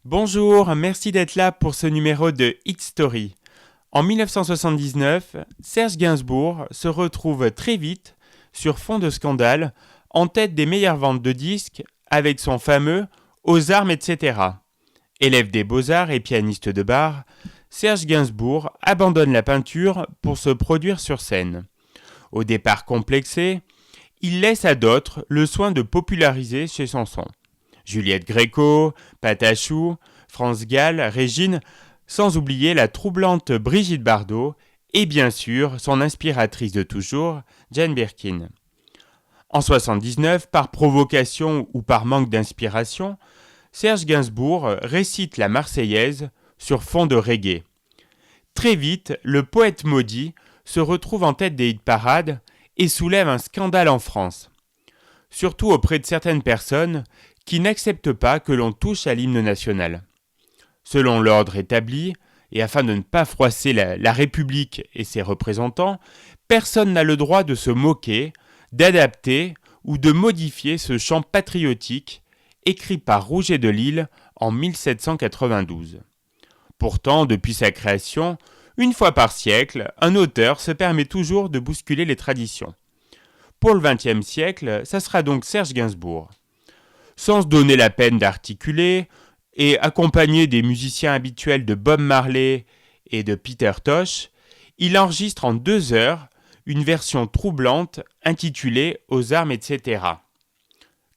Bonjour, merci d'être là pour ce numéro de Hit Story. En 1979, Serge Gainsbourg se retrouve très vite, sur fond de scandale, en tête des meilleures ventes de disques avec son fameux Aux armes, etc. Élève des beaux-arts et pianiste de bar, Serge Gainsbourg abandonne la peinture pour se produire sur scène. Au départ complexé, il laisse à d'autres le soin de populariser ses chansons. Juliette Gréco, Patachou, France Gall, Régine, sans oublier la troublante Brigitte Bardot et bien sûr son inspiratrice de toujours, Jane Birkin. En 79, par provocation ou par manque d'inspiration, Serge Gainsbourg récite la Marseillaise sur fond de reggae. Très vite, le poète maudit se retrouve en tête des hit-parades et soulève un scandale en France. Surtout auprès de certaines personnes qui n'acceptent pas que l'on touche à l'hymne national. Selon l'ordre établi, et afin de ne pas froisser la République et ses représentants, personne n'a le droit de se moquer, d'adapter ou de modifier ce chant patriotique écrit par Rouget de Lille en 1792. Pourtant, depuis sa création, une fois par siècle, un auteur se permet toujours de bousculer les traditions. Pour le XXe siècle, ça sera donc Serge Gainsbourg. Sans se donner la peine d'articuler, et accompagné des musiciens habituels de Bob Marley et de Peter Tosh, il enregistre en 2 heures une version troublante intitulée Aux armes, etc.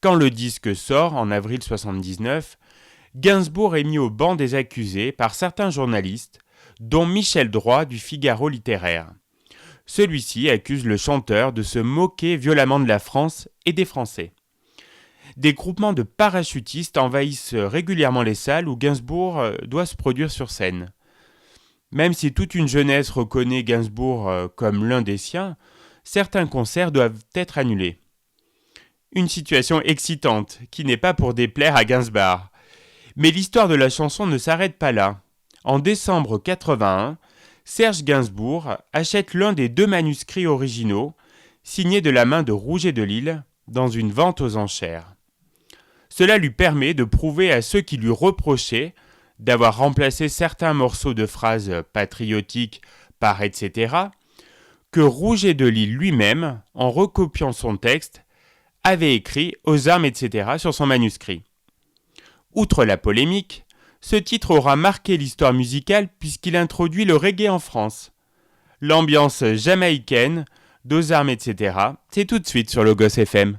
Quand le disque sort en avril 1979, Gainsbourg est mis au banc des accusés par certains journalistes, dont Michel Droit du Figaro littéraire. Celui-ci accuse le chanteur de se moquer violemment de la France et des Français. Des groupements de parachutistes envahissent régulièrement les salles où Gainsbourg doit se produire sur scène. Même si toute une jeunesse reconnaît Gainsbourg comme l'un des siens, certains concerts doivent être annulés. Une situation excitante qui n'est pas pour déplaire à Gainsbourg. Mais l'histoire de la chanson ne s'arrête pas là. En décembre 81, Serge Gainsbourg achète l'un des 2 manuscrits originaux, signés de la main de Rouget de Lille, dans une vente aux enchères. Cela lui permet de prouver à ceux qui lui reprochaient d'avoir remplacé certains morceaux de phrases patriotiques par etc., que Rouget de Lille lui-même, en recopiant son texte, avait écrit Aux armes, etc. sur son manuscrit. Outre la polémique, ce titre aura marqué l'histoire musicale puisqu'il introduit le reggae en France. L'ambiance jamaïcaine d'Aux armes, etc., c'est tout de suite sur Logos FM.